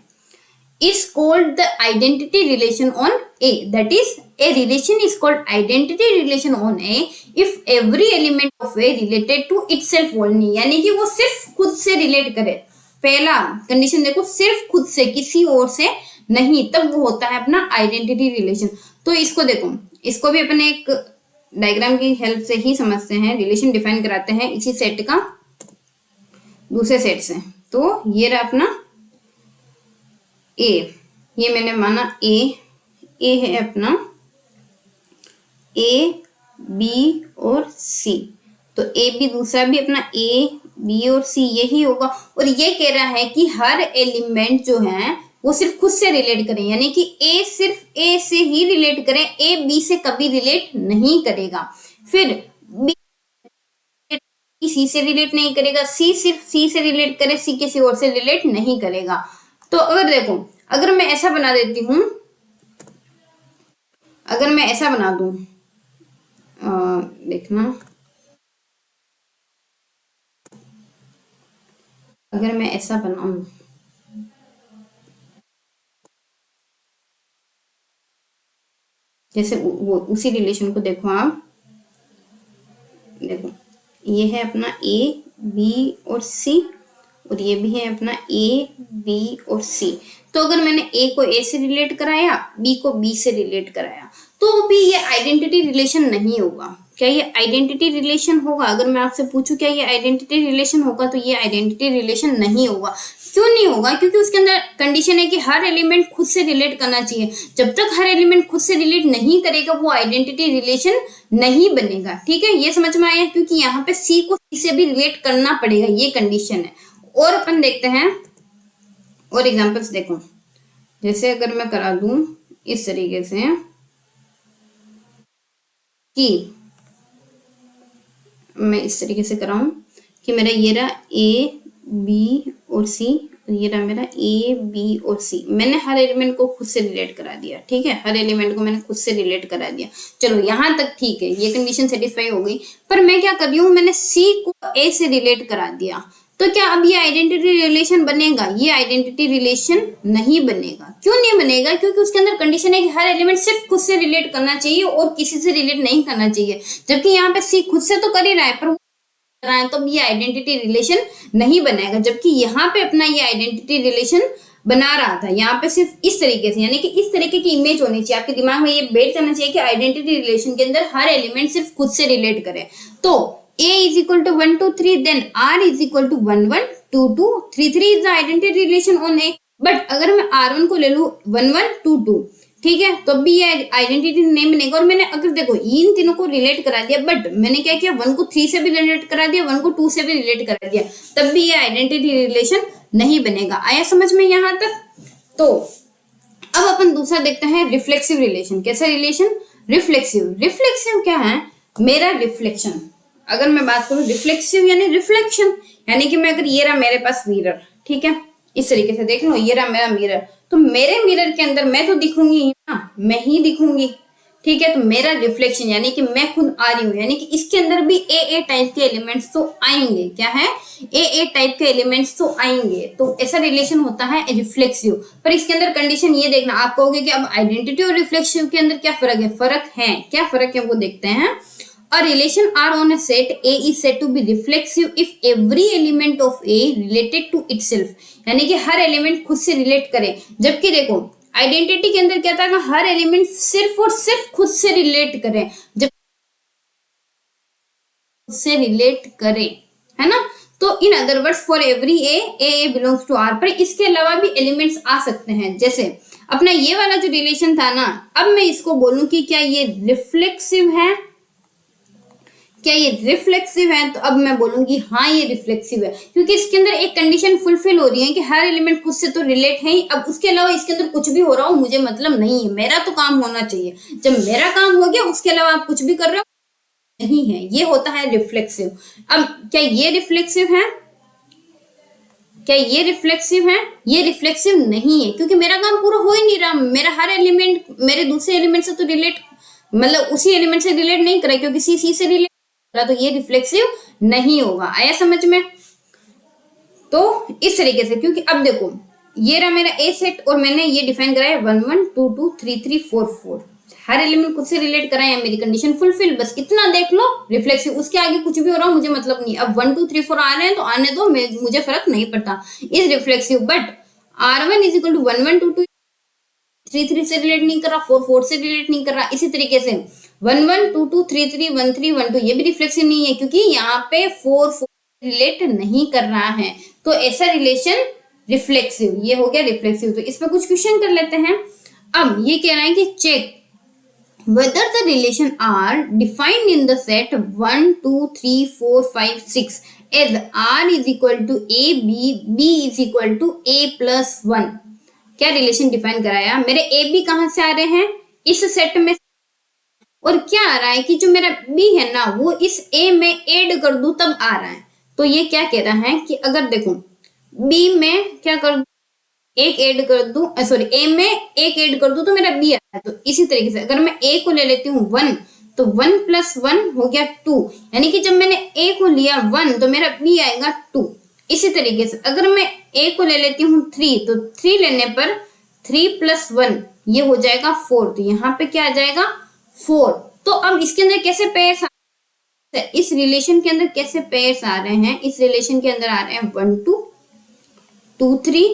is called the identity relation on A. That is, a relation is called identity relation on A if every element of A related to itself only. यानी कि वो सिर्फ खुद से रिलेट करे। पहला कंडीशन देखो, सिर्फ खुद से, किसी और से नहीं, तब वो होता है अपना आइडेंटिटी रिलेशन। तो इसको देखो, इसको भी अपने एक डायग्राम की हेल्प से ही समझते हैं, रिलेशन डिफाइन कराते हैं इसी सेट का दूसरे सेट से। तो ये रहा अपना ए, ये मैंने माना ए है अपना ए बी और सी, तो ए बी दूसरा भी अपना ए बी और सी यही होगा। और ये कह रहा है कि हर एलिमेंट जो है वो सिर्फ खुद से रिलेट करें, यानी कि ए सिर्फ ए से ही रिलेट करें, ए बी से कभी रिलेट नहीं करेगा। फिर बी सी से रिलेट नहीं करेगा, सी सिर्फ सी से रिलेट करे, सी किसी और से रिलेट नहीं करेगा। तो अगर देखो, अगर मैं ऐसा बना देती हूं, अगर मैं ऐसा बना दूं, देखना, अगर मैं ऐसा बनाऊं, जैसे वो उसी रिलेशन को देखो आप, देखो ये है अपना ए बी और सी, और ये भी है अपना ए बी और सी। तो अगर मैंने ए को ए से रिलेट कराया, बी को बी से रिलेट कराया, तो भी ये आइडेंटिटी रिलेशन नहीं होगा। क्या ये आइडेंटिटी रिलेशन होगा? अगर मैं आपसे पूछूं क्या ये आइडेंटिटी रिलेशन होगा, तो ये आइडेंटिटी रिलेशन नहीं होगा। क्यों नहीं होगा? क्योंकि उसके अंदर कंडीशन है कि हर एलिमेंट खुद से रिलेट करना चाहिए। जब तक हर एलिमेंट खुद से रिलेट नहीं करेगा, वो आइडेंटिटी रिलेशन नहीं बनेगा। ठीक है, ये समझ में आया? क्योंकि यहाँ पे सी को सी से भी रिलेट करना पड़ेगा, ये कंडीशन है। और अपन देखते हैं और एग्जांपल्स देखो, जैसे अगर मैं करा दूं इस तरीके से कि मैं इस तरीके से कराऊं कि मेरा ये रहा ए बी और सी, और ये रहा मेरा ए बी और सी। मैंने हर एलिमेंट को खुद से रिलेट करा दिया, ठीक है, हर एलिमेंट को मैंने खुद से रिलेट करा दिया। चलो यहाँ तक ठीक है, ये कंडीशन सेटिस्फाई हो गई। पर मैं क्या कर रही हूँ, मैंने सी को ए से रिलेट करा दिया, तो क्या अब ये आइडेंटिटी रिलेशन बनेगा? ये आइडेंटिटी रिलेशन नहीं बनेगा। क्यों नहीं बनेगा? क्योंकि उसके अंदर कंडीशन है कि हर एलिमेंट सिर्फ खुद से रिलेट करना चाहिए और किसी से रिलेट नहीं करना चाहिए, जबकि यहाँ पे सी खुद से तो कर ही रहा है पर रहा है, तो ये आइडेंटिटी रिलेशन नहीं बनेगा। जबकि यहाँ पे अपना ये आइडेंटिटी रिलेशन बना रहा था, यहाँ पे सिर्फ इस तरीके से, यानी कि इस तरीके की इमेज होनी चाहिए आपके दिमाग में, ये बैठ जाना चाहिए कि आइडेंटिटी रिलेशन के अंदर हर एलिमेंट सिर्फ खुद से रिलेट करे। तो A is equal to 1 2 3, then R is equal to 1 1 2 2 3 3 is the identity relation on A। But अगर मैं R1 को ले लूं 1 1 2 2, ठीक है, तो भी ये आइडेंटिटी नहीं बनेगा। और मैंने अगर देखो इन तीनों को रिलेट करा दिया, बट मैंने क्या किया, 1 को 3 से भी रिलेट करा दिया, 1 को 2 से भी रिलेट करा दिया, तब भी ये आइडेंटिटी रिलेशन नहीं बनेगा। आया समझ में यहाँ तक? तो अब अपन दूसरा देखते हैं, रिफ्लेक्सिव रिलेशन। कैसा रिलेशन? रिफ्लेक्सिव। रिफ्लेक्सिव क्या है? मेरा रिफ्लेक्शन, अगर मैं बात करूं रिफ्लेक्सिव यानी रिफ्लेक्शन, यानी कि मैं अगर ये रहा मेरे पास मिरर, ठीक है, इस तरीके से देख लो, ये रहा मेरा मिरर, तो मेरे मिरर के अंदर मैं तो दिखूंगी ना, मैं ही दिखूंगी, ठीक है। तो मेरा रिफ्लेक्शन यानी कि मैं खुद आ रही हूँ, यानी कि इसके अंदर भी ए टाइप के एलिमेंट्स तो आएंगे। क्या है? ए टाइप के एलिमेंट्स तो आएंगे। तो ऐसा रिलेशन होता है रिफ्लेक्सिव। पर इसके अंदर कंडीशन ये देखना, आप कहोगे कि अब आइडेंटिटी और रिफ्लेक्सिव के अंदर क्या फर्क है? फर्क है, क्या फर्क है वो देखते हैं। A relation R on a set A is said to be reflexive if every element of A related to itself, यानी कि हर एलिमेंट खुद से रिलेट करे। जबकि देखो आइडेंटिटी के अंदर क्या था, हर एलिमेंट सिर्फ और सिर्फ खुद से रिलेट करे, जब खुद से रिलेट करे, है ना। तो in other words for every A belongs to R, पर इसके अलावा भी एलिमेंट्स आ सकते हैं। जैसे अपना ये वाला जो रिलेशन था ना, अब मैं इसको बोलूं कि क्या ये रिफ्लेक्सिव है, क्या ये रिफ्लेक्सिव है, तो अब मैं बोलूंगी हाँ ये रिफ्लेक्सिव है, क्योंकि इसके अंदर एक कंडीशन फुलफिल हो रही है कि हर एलिमेंट खुद से तो रिलेट है ही। अब उसके अलावा इसके अंदर कुछ भी हो रहा हो मुझे मतलब नहीं है, मेरा तो काम होना चाहिए। जब मेरा काम हो गया उसके अलावा आप कुछ भी कर रहे हो नहीं है, ये होता है रिफ्लेक्सिव। अब क्या ये रिफ्लेक्सिव है? क्या ये रिफ्लेक्सिव है? ये रिफ्लेक्सिव नहीं है, क्योंकि मेरा काम पूरा हो ही नहीं रहा। मेरा हर एलिमेंट मेरे दूसरे एलिमेंट से तो रिलेट, मतलब उसी एलिमेंट से रिलेट नहीं करे, क्योंकि सी से रिलेट, तो ये रिफ्लेक्सिव नहीं होगा। आया समझ में? तो इस तरीके से, क्योंकि अब देखो ये रहा मेरा ए सेट और मैंने ये डिफाइन कराया 1 1 2 2 3 3 4 4, हर एलिमेंट खुद से रिलेट कराया, मेरी कंडीशन फुलफिल, बस इतना देख लो रिफ्लेक्सिव। उसके आगे कुछ भी हो रहा हो मुझे मतलब नहीं। अब 1 2 3 4 आ रहे हैं तो आने दो, मुझे फर्क नहीं पड़ता, is reflexive. But R1 is equal to 1 1 2 2 3 3 से रिलेट नहीं कर रहा, 4 4 से रिलेट नहीं कर रहा। इसी तरीके से 1 1 2 2 3 3 1 3 1 2 ये भी रिफ्लेक्सिव नहीं है, क्योंकि यहाँ पे 4 4 रिलेट नहीं कर रहा है। तो ऐसा रिलेशन रिफ्लेक्सिव, ये हो गया रिफ्लेक्सिव। तो इसमें कुछ क्वेश्चन कर लेते हैं। अब ये कह रहा है कि check whether the relation R defined in the set 1 2 3 4 5 6 as R is equal to A B is equal to A plus 1, क्या रिलेशन डिफाइन कराया? मेरे ए बी कहां से आ रहे हैं? इस सेट में। और क्या आ रहा है कि जो मेरा बी है ना वो इस ए में ऐड कर दूं तब आ रहा है। तो ये क्या कह रहा है कि अगर देखो बी में क्या कर दूं, एक ऐड कर दूं, सॉरी ए में एक ऐड कर दूं तो मेरा बी आता है। तो इसी तरीके से अगर मैं ए को ले लेती हूँ 1, तो 1 + 1 हो गया 2, यानी कि जब मैंने ए को लिया 1 तो मेरा बी आएगा 2। इसी तरीके से अगर मैं ए को ले लेती हूँ 3, तो 3 लेने पर 3 + 1 ये हो जाएगा 4, तो यहाँ पे क्या आ जाएगा 4। तो अब इसके अंदर कैसे पेयर्स, इस रिलेशन के अंदर कैसे पेयर्स आ रहे हैं? इस रिलेशन के अंदर आ रहे हैं 1 2 2 3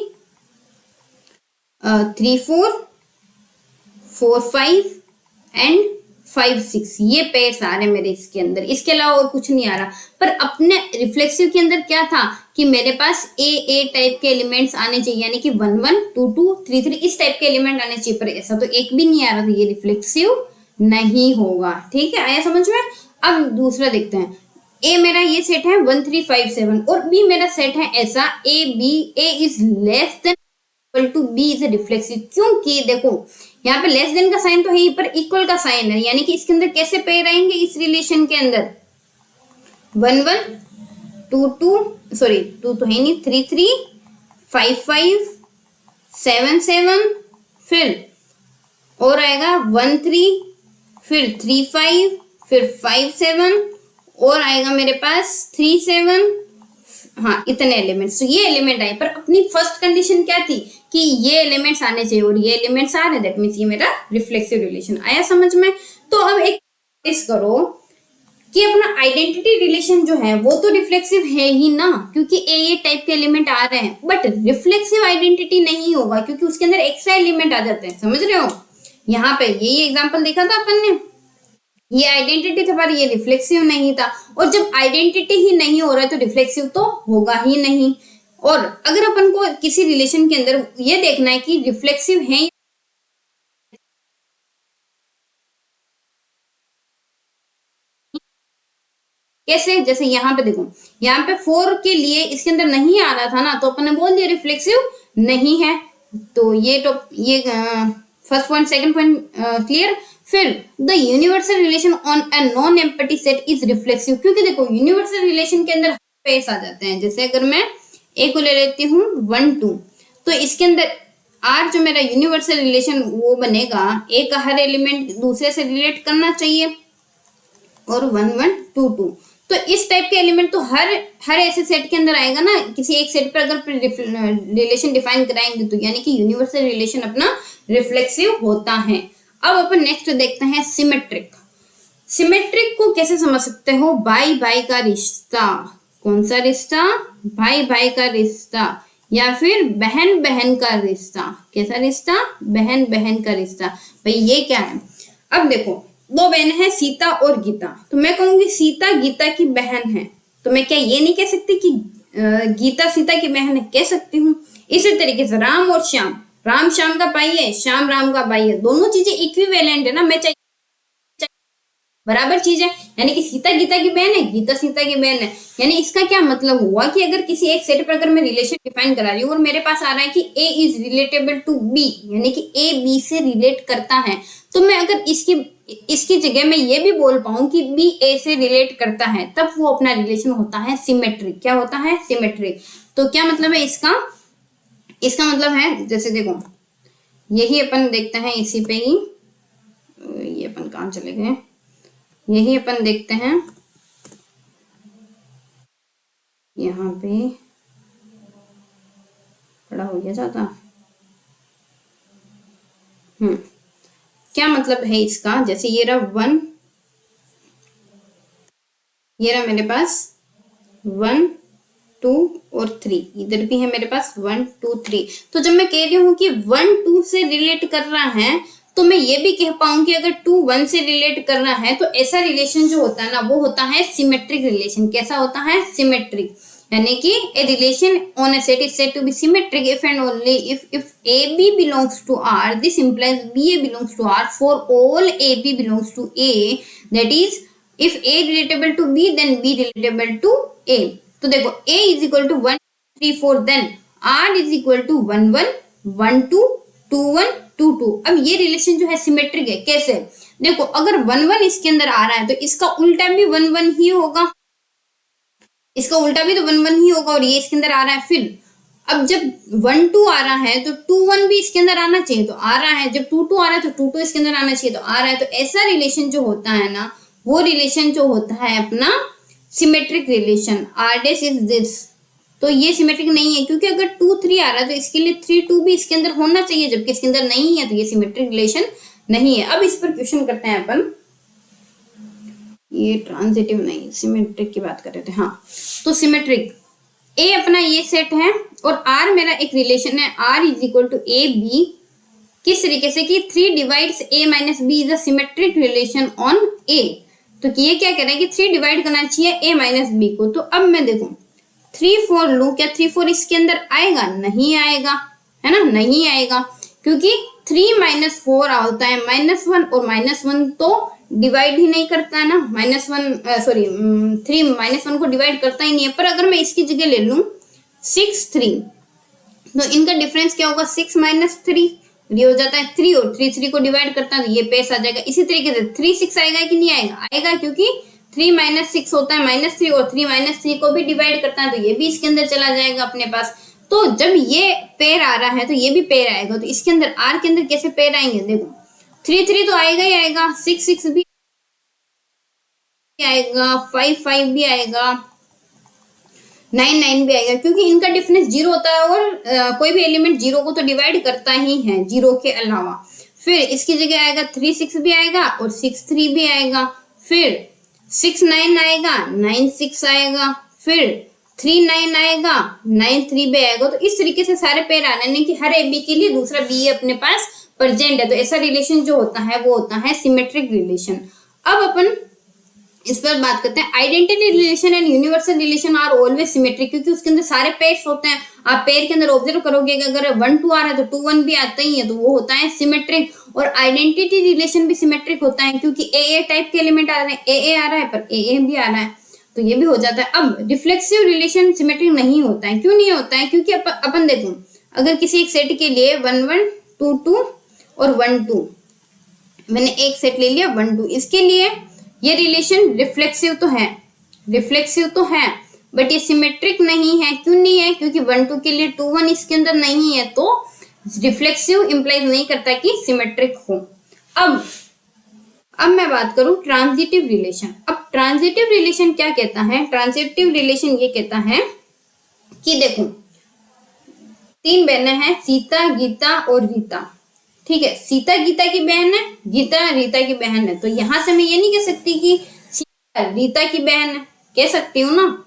3 4 4 5 एंड 5 6, ये पेयर्स आ रहे हैं मेरे इसके अंदर। इसके अलावा और कुछ नहीं आ रहा। पर अपने रिफ्लेक्सिव के अंदर क्या था कि मेरे पास ए टाइप के एलिमेंट्स आने चाहिए, यानी कि 1 1 2 2 3 3 इस टाइप के एलिमेंट आने चाहिए, पर ऐसा तो एक भी नहीं आ रहा, तो ये रिफ्लेक्सिव नहीं होगा। ठीक है, आया समझ में? अब दूसरा देखते हैं। ए मेरा ये सेट है 1 3 5 7 और बी मेरा सेट है ऐसा A B, A is less than equal to B is reflexive. क्योंकि देखो यहाँ पे लेस देन का साइन तो है ही, पर इक्वल का साइन है, यानी कि इसके अंदर कैसे पेयर आएंगे इस रिलेशन के अंदर 1 1 2 2 तो है नहीं, 3 3 5 5 7 7, फिर और आएगा 1 3, फिर 3 5, फिर 5 7, और आएगा मेरे पास 3 7। हाँ, इतने एलिमेंट्स, तो ये एलिमेंट आए, पर अपनी फर्स्ट कंडीशन क्या थी कि ये एलिमेंट्स आने चाहिए और ये एलिमेंट्स आ रहे हैं, दैट मीन्स ये मेरा रिफ्लेक्सिव रिलेशन आया समझ में। तो अब एक नोटिस करो कि अपना आइडेंटिटी रिलेशन जो है वो तो रिफ्लेक्सिव है ही ना, क्योंकि ए टाइप के एलिमेंट आ रहे हैं, बट रिफ्लेक्सिव आइडेंटिटी नहीं होगा क्योंकि उसके अंदर एक्स्ट्रा एलिमेंट आ जाते हैं, समझ रहे हो। यहाँ पे यही एग्जाम्पल देखा था अपन ने, ये आइडेंटिटी था पर ये रिफ्लेक्सिव नहीं था, और जब आइडेंटिटी ही नहीं हो रहा है तो रिफ्लेक्सिव तो होगा ही नहीं। और अगर अपन को किसी रिलेशन के अंदर ये देखना है कि रिफ्लेक्सिव है कैसे, जैसे यहाँ पे देखो, यहाँ पे 4 के लिए इसके अंदर नहीं आ रहा था ना, तो अपन ने बोल दिया रिफ्लेक्सिव नहीं है। तो ये first point, second point clear. फिर the universal relation on a non empty set is reflexive, क्योंकि देखो यूनिवर्सल रिलेशन के अंदर पेस आ जाते हैं। जैसे अगर मैं ए को ले लेती हूँ 1 2, तो इसके अंदर आर जो मेरा यूनिवर्सल रिलेशन वो बनेगा, ए का हर एलिमेंट दूसरे से रिलेट करना चाहिए, और 1 1 2 2। तो इस टाइप के एलिमेंट तो हर ऐसे सेट के अंदर आएगा ना। किसी एक सेट पर अगर रिलेशन डिफाइन कराएंगे तो यानी कि यूनिवर्सल रिलेशन अपना रिफ्लेक्सिव होता है। अब अपन नेक्स्ट देखते हैं सिमेट्रिक। सिमेट्रिक को कैसे समझ सकते हो, भाई भाई का रिश्ता। कौन सा रिश्ता, भाई भाई का रिश्ता, या फिर बहन बहन का रिश्ता। कैसा रिश्ता, बहन बहन का रिश्ता। भाई ये क्या है, अब देखो दो बहन है सीता और गीता, तो मैं कहूंगी सीता गीता की बहन है, तो मैं क्या ये नहीं कह सकती कि गीता सीता की बहन है, कह सकती हूँ। इसी तरीके से राम और श्याम, राम श्याम का भाई है, श्याम राम का भाई है, दोनों चीजें इक्विवेलेंट है ना, मैं बराबर चीज है, यानी कि सीता गीता की बहन है, गीता सीता की बहन है। यानी इसका क्या मतलब हुआ कि अगर किसी एक सेट पर अगर मैं रिलेशन डिफाइन करा रही हूँ और मेरे पास आ रहा है कि a is relatable to B, यानी कि ए बी से रिलेट करता है, तो मैं अगर इसकी जगह में ये भी बोल पाऊं कि बी ए से रिलेट करता है, तब वो अपना रिलेशन होता है सिमेट्रिक। क्या होता है, सिमेट्रिक। तो क्या मतलब है इसका मतलब है, जैसे देखो यही अपन देखते हैं, इसी पे ही ये अपन कहाँ चले गए, यही अपन देखते हैं यहाँ पे, बड़ा हो गया ज्यादा। क्या मतलब है इसका, जैसे ये रहा 1, ये रहा मेरे पास 1 2 और 3, इधर भी है मेरे पास 1 2 3। तो जब मैं कह रही हूँ कि 1 2 से रिलेट कर रहा है, तो मैं ये भी कह पाऊँ कि अगर 2 1 से रिलेट कर रहा है, तो ऐसा रिलेशन जो होता है ना वो होता है सिमेट्रिक रिलेशन। कैसा होता है, सिमेट्रिक। यानी कि a relation on a set is said to be symmetric if and only if a b belongs to r, this implies b a belongs to r for all a b belongs to a, that is if a relatable to b then b relatable to a. तो देखो a is equal to 1 3 4, then r is equal to 1 1 1 2 2 1 2 2। अब ये relation जो है symmetric है। कैसे, देखो अगर 1 1 इसके अंदर आ रहा है तो इसका उल्टा भी 1 1 ही होगा, इसका उल्टा भी तो 1 1 ही होगा, और ये इसके अंदर आ रहा है। फिर अब जब 1 2 आ रहा है तो 2 1 भी इसके अंदर आना चाहिए, तो आ रहा है। जब 2 2 आ रहा है तो 2 2 इसके अंदर आना चाहिए, तो आ रहा है। तो ऐसा रिलेशन जो होता है ना, वो रिलेशन जो होता है अपना symmetric relation. R dash is this, तो ये सिमेट्रिक नहीं है, क्योंकि अगर 2 3 आ रहा है तो इसके लिए 3 2 भी इसके अंदर होना चाहिए, जबकि इसके अंदर नहीं है, तो ये सिमेट्रिक रिलेशन नहीं है। अब इस पर क्वेश्चन करते हैं अपन, ये ट्रांजिटिव नहीं, सिमेट्रिक की बात कर रहे थे। हाँ, तो सिमेट्रिक ए अपना ये सेट है और आर मेरा एक रिलेशन है, R is equal to A B. किस तरीके से कि 3 divides a minus B is a symmetric relation on a। तो ये क्या कह रहा है कि 3 डिवाइड करना चाहिए a माइनस बी को। तो अब मैं देखूं 3 4 लूं, क्या 3 4 इसके अंदर आएगा, नहीं आएगा, है ना, नहीं आएगा, क्योंकि 3 माइनस 4 होता है -1, और -1 तो डिवाइड ही नहीं करता है ना, -1 3 -1 को डिवाइड करता ही नहीं है। पर अगर मैं इसकी जगह ले लूं 6 3, तो इनका डिफरेंस क्या होगा, 6 माइनस 3, ये हो जाता है 3, और 3 3 को डिवाइड करता है तो ये पेस आ जाएगा। इसी तरीके से 3 6 आएगा कि नहीं आएगा, आएगा, क्योंकि 3 माइनस 6 होता है -3 और 3 -3 को भी डिवाइड करता है तो ये भी इसके अंदर चला जाएगा अपने पास। तो जब ये पेयर आ रहा है तो ये भी पेयर आएगा। तो इसके अंदर आर के अंदर कैसे पेयर आएंगे, देखो 3 3 तो आएगा ही आएगा, 6 6 भी आएगा, 5 5 भी आएगा, 9 9 भी आएगा, क्योंकि इनका डिफरेंस 0 होता है और कोई भी एलिमेंट 0 को तो डिवाइड करता ही है 0 के अलावा। फिर इसकी जगह आएगा 3 6 भी आएगा और 6 3 भी आएगा, फिर 6 9 आएगा, 9 6 आएगा, फिर 3 9 आएगा, 9 3 भी आएगा। तो इस तरीके से सारे पेयर आने नहीं कि हर ए बी के लिए दूसरा बी अपने पास प्रेजेंट है। तो ऐसा रिलेशन जो होता है वो होता है सिमेट्रिक रिलेशन। अब अपन इस पर बात करते हैं। Identity relation and universal relation are always symmetric, क्योंकि उसके अंदर सारे पेयर्स होते हैं। आप पेयर के अंदर ऑब्जर्व करोगे कि अगर 1 2 आ रहा है तो 2 1 भी आता ही है, तो वो होता है सिमेट्रिक। और आइडेंटिटी रिलेशन भी सिमेट्रिक होता है, क्योंकि ए टाइप के एलिमेंट आ रहे हैं, ए आ रहा है पर ए भी आ रहा है, तो ये भी हो जाता है। अब रिफ्लेक्सिव रिलेशन सिमेट्रिक नहीं होता है। क्यों नहीं होता है? क्योंकि अपन देखो, अगर किसी एक सेट के लिए 1 1 2 2 और 1 2, मैंने एक सेट ले लिया 1 2, इसके लिए ये रिलेशन रिफ्लेक्सिव तो है बट ये सिमेट्रिक नहीं है। क्यों नहीं है? क्योंकि 1 2 के लिए 2 1 इसके अंदर नहीं है, तो रिफ्लेक्सिव इंप्लाइज नहीं करता कि सिमेट्रिक हो। अब मैं बात करूं ट्रांजिटिव रिलेशन। अब ट्रांजिटिव रिलेशन क्या कहता है? ट्रांजिटिव रिलेशन ये कहता है कि देखो 3 बहनें हैं, सीता गीता और रीता, ठीक है। सीता गीता की बहन है, गीता रीता की बहन है, तो यहां से मैं ये नहीं कह सकती कि सीता रीता की बहन है, कह सकती हूँ ना,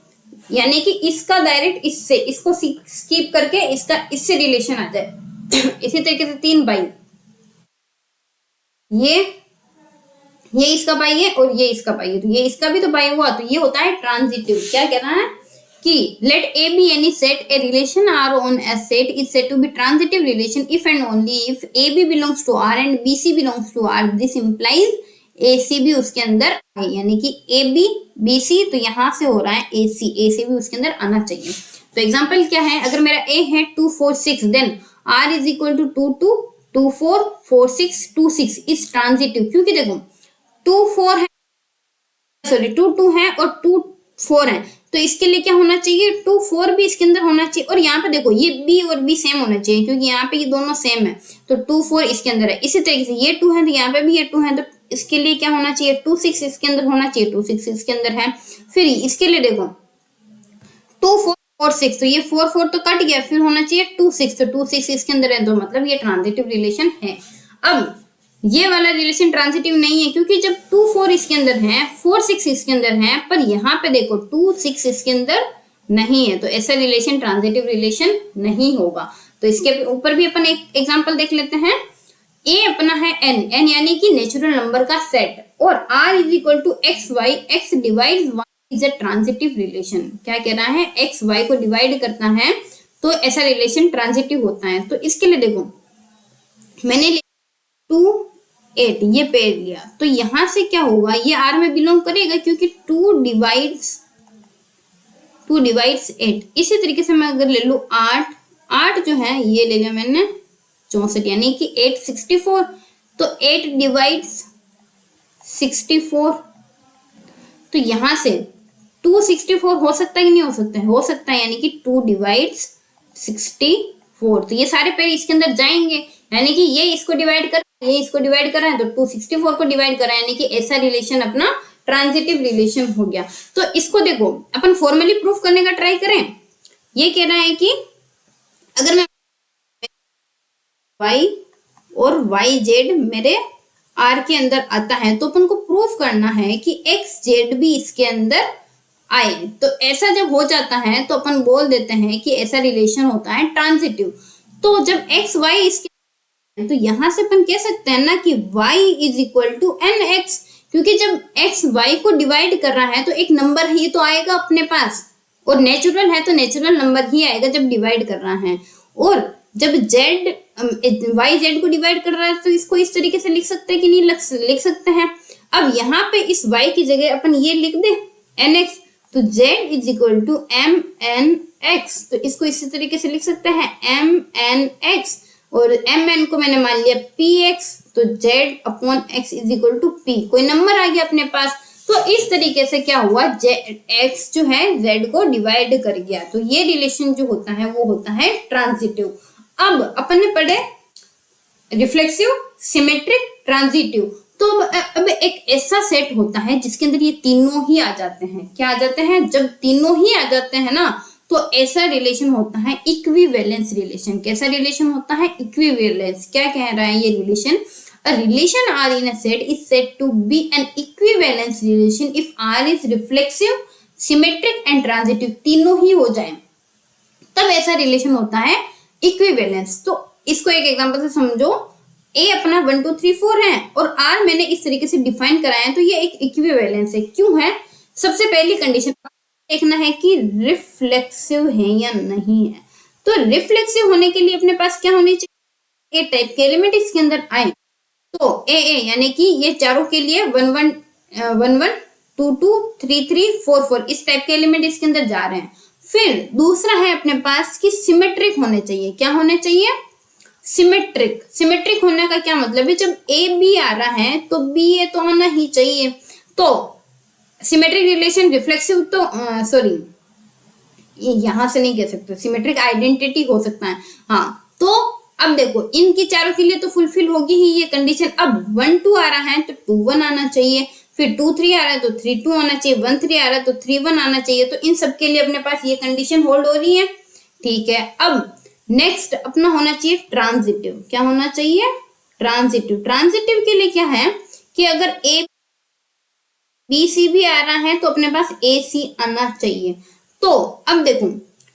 यानी कि इसका डायरेक्ट इससे, इसको स्किप करके इसका इससे रिलेशन आ जाए। इसी तरीके से 3 भाई, ये इसका भाई है और ये इसका भाई है, तो ये इसका भी तो भाई हुआ, तो ये होता है ट्रांजिटिव। क्या कहना है कि let A be any set, a relation R on a set is said to be transitive relation if and only if AB belongs to R and BC belongs to R. This implies AC भी उसके अंदर आए, यानी कि AB BC, तो यहाँ से हो रहा है AC भी उसके अंदर आना चाहिए। तो एग्जांपल क्या है? अगर मेरा A है 2 4 6, then R is equal to 2 2 2 4 4 6 2 6 is transitive, क्योंकि देखो 2 4 है, सॉरी 2 2 है और 2 4 है, तो इसके लिए क्या होना चाहिए? 2 4 भी इसके अंदर होना चाहिए। और यहाँ पे देखो ये B और B सेम होना चाहिए, क्योंकि यहाँ पे ये दोनों सेम है, तो 2 4 इसके अंदर है। इसी तरीके से ये 2 है तो यहाँ पे भी ये 2 है, तो इसके लिए क्या होना चाहिए? 2 6 इसके अंदर होना चाहिए, 2 6 इसके अंदर है। फिर इसके लिए देखो 2 4 4 6, तो ये 4 4 तो कट गया, फिर होना चाहिए 2 6, तो 2 6 इसके अंदर है, तो मतलब ये ट्रांजिटिव रिलेशन है। अब ये वाला रिलेशन ट्रांजिटिव नहीं है, क्योंकि जब 2 4 इसके अंदर है, 4 6 इसके अंदर है, पर यहाँ पे देखो 2 6 इसके अंदर नहीं है, तो ऐसा रिलेशन ट्रांजिटिव रिलेशन नहीं होगा। तो इसके ऊपर भी अपन एक एग्जांपल देख लेते हैं। ए अपना है n यानी कि नेचुरल नंबर का सेट, और r is equal to X Y, X divide Y is a transitive relation. क्या कह रहा है? एक्स वाई को डिवाइड करता है तो ऐसा रिलेशन ट्रांजिटिव होता है। तो इसके लिए देखो मैंने 2 8 ये पेयर लिया, तो यहां से क्या होगा? ये R में बिलोंग करेगा, क्योंकि 2 डिवाइड्स 8। इसी तरीके से मैं अगर ले लू 8 जो है ये ले लिया मैंने 64, यानी कि 8 64, तो 8 डिवाइड्स 64, तो यहां से 2 64 हो सकता है कि नहीं हो सकता है? हो सकता है, यानी कि 2 डिवाइड्स 64, तो ये सारे पेयर इसके अंदर जाएंगे, यानी कि ये इसको डिवाइड कर, ये इसको डिवाइड कर रहा है, तो 2 64 को डिवाइड कर रहा है, यानी कि ऐसा रिलेशन अपना ट्रांजिटिव रिलेशन हो गया। तो इसको देखो अपन फॉर्मली प्रूफ करने का ट्राई करें। ये कह रहा है कि अगर मैं y और yz मेरे R के अंदर आता है, तो अपन को प्रूफ करना है कि xz भी इसके अंदर आए। तो ऐसा जब हो जाता है तो अपन बोल देते हैं कि ऐसा रिलेशन होता है ट्रांजिटिव। तो जब x y इसके, तो यहां से अपन कह सकते हैं ना कि y is equal to nx, क्योंकि जब x y को डिवाइड कर रहा है तो एक नंबर ही तो आएगा अपने पास, और नेचुरल है तो नेचुरल नंबर ही आएगा जब डिवाइड कर रहा है। और जब y z को डिवाइड कर रहा है तो इसको इस तरीके से लिख सकते हैं कि नहीं लिख सकते हैं। अब यहाँ पे इस y की जगह अपन ये लिख दे nx, तो z is equal to mnx, तो इसको इसी तरीके से लिख सकते हैं mnx, और mn को मैंने मान लिया px, तो z upon x is equal to p, कोई नंबर आ गया अपने पास, तो इस तरीके से क्या हुआ, x जो है z को डिवाइड कर गया, तो ये रिलेशन जो होता है वो होता है ट्रांजिटिव। अब अपन ने पढ़े रिफ्लेक्सिव, सिमेट्रिक, ट्रांजिटिव। तो अब एक ऐसा सेट होता है जिसके अंदर ये तीनों ही आ जाते हैं। क्या आ जाते हैं? जब तीनों ही आ जाते हैं ना, तो ऐसा रिलेशन होता है इक्विवेलेंस रिलेशन। कैसा रिलेशन होता है? इक्विवेलेंस। क्या कह रहा है ये relation? A relation R in a set is said to be an equivalence relation if R is reflexive, symmetric and transitive, तीनों ही हो जाए तब ऐसा रिलेशन होता है इक्विवेलेंस। तो इसको एक एग्जांपल से समझो। A अपना 1 2 3 4 है और R मैंने इस तरीके से डिफाइन कराया है, तो ये एक इक्विवेलेंस है। क्यों है? सबसे पहली कंडीशन देखना है कि रिफ्लेक्सिव है या नहीं है। तो रिफ्लेक्सिव होने के लिए अपने पास क्या होनी चाहिए? ए टाइप के एलिमेंट इसके अंदर आए। तो ए यानी कि ये चारों के लिए 1 1 1 1 2 2 3 3 4 4 इस टाइप के एलिमेंट इसके अंदर जा रहे हैं। फिर दूसरा है अपने पास कि सिमेट्रिक होने चाहिए। क्या होने चाहिए? सिमेट्रिक। सिमेट्रिक होने का क्या मतलब है? जब ए बी आ रहा है तो बी ए तो आना ही चाहिए। तो सिमेट्रिक रिलेशन रिफ्लेक्सिव तो सॉरी ये यहां से नहीं कह सकते, सिमेट्रिक आइडेंटिटी हो सकता है। हाँ, तो अब देखो इनकी चारों के लिए तो फुलफिल होगी ही ये कंडीशन। अब 1 2 आ रहा है तो 2 1 आना चाहिए, फिर 2 3 आ रहा है तो 3 2 आना चाहिए, 1 3 आ रहा है तो 3 1 आना चाहिए। तो इन सब के लिए अपने पास ये कंडीशन होल्ड हो रही है। ठीक है, अब नेक्स्ट अपना होना चाहिए ट्रांजिटिव। क्या होना चाहिए? ट्रांजिटिव। ट्रांजिटिव के लिए क्या है कि अगर ए बी सी भी आ रहा है तो अपने पास ए सी आना चाहिए। तो अब देखो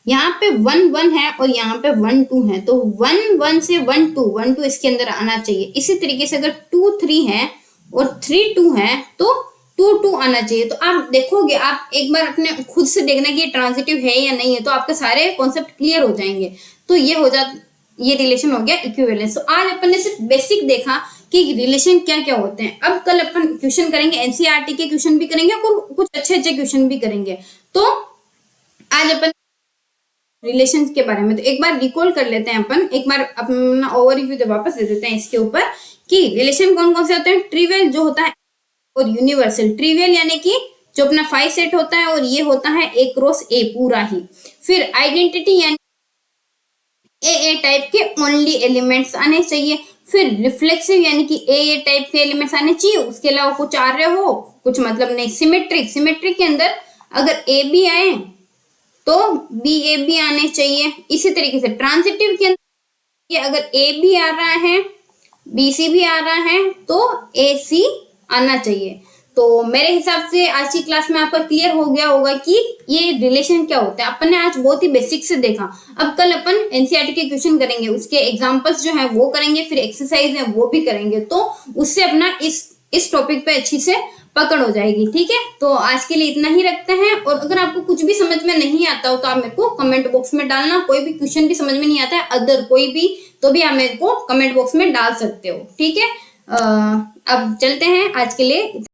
यहाँ पे 1 1 है और यहाँ पे 1 2 है, तो 1 1 से 1 2 इसके अंदर आना चाहिए। इसी तरीके से अगर 2 3 है और 3 2 है तो 2 2 आना चाहिए। तो आप देखोगे, आप एक बार अपने खुद से देखना कि ये ट्रांजिटिव है या नहीं है, तो आपके सारे कॉन्सेप्ट क्लियर हो जाएंगे। तो ये रिलेशन हो गया इक्विवेलेंस। तो आज अपन ने सिर्फ बेसिक देखा कि रिलेशन क्या क्या होते हैं। अब कल अपन क्वेश्चन करेंगे, एनसीईआरटी के क्वेश्चन भी करेंगे और कुछ अच्छे अच्छे क्वेश्चन भी करेंगे। तो आज अपन रिलेशन के बारे में तो एक बार रिकॉल कर लेते हैं। अपन एक बार अपना ओवरव्यू तो वापस दे देते हैं इसके ऊपर कि रिलेशन कौन कौन से होते हैं। ट्रिवियल जो होता है और यूनिवर्सल। ट्रिवियल यानी कि जो अपना 5 सेट होता है और ये होता है ए क्रॉस ए पूरा ही। फिर आइडेंटिटी यानी ए टाइप के ओनली एलिमेंट्स आने चाहिए। फिर रिफ्लेक्सिव यानी कि ए टाइप के एलिमेंट्स आने चाहिए, उसके अलावा कुछ आ रहे हो कुछ मतलब नहीं। सिमेट्रिक, सिमेट्रिक के अंदर अगर ए बी आए तो बी ए बी आने चाहिए। इसी तरीके से ट्रांजिटिव के अंदर अगर ए बी आ रहा है बी सी भी आ रहा है तो ए सी आना चाहिए। तो मेरे हिसाब से आज की क्लास में आपका क्लियर हो गया होगा कि ये रिलेशन क्या होता है। अपन ने आज बहुत ही बेसिक से देखा। अब कल अपन एनसीईआरटी के क्वेश्चन करेंगे, उसके एग्जांपल्स जो है वो करेंगे, फिर एक्सरसाइज है वो भी करेंगे। तो उससे अपना इस टॉपिक पे अच्छी से पकड़ हो जाएगी। ठीक है, तो आज के लिए इतना ही रखते हैं। और अगर आपको कुछ भी समझ में नहीं आता हो तो आप मेरे को कमेंट बॉक्स में डालना। कोई भी क्वेश्चन भी समझ में नहीं आता है अदर कोई भी, तो भी आप मेरे को कमेंट बॉक्स में डाल सकते हो। ठीक है, अब चलते हैं आज के लिए।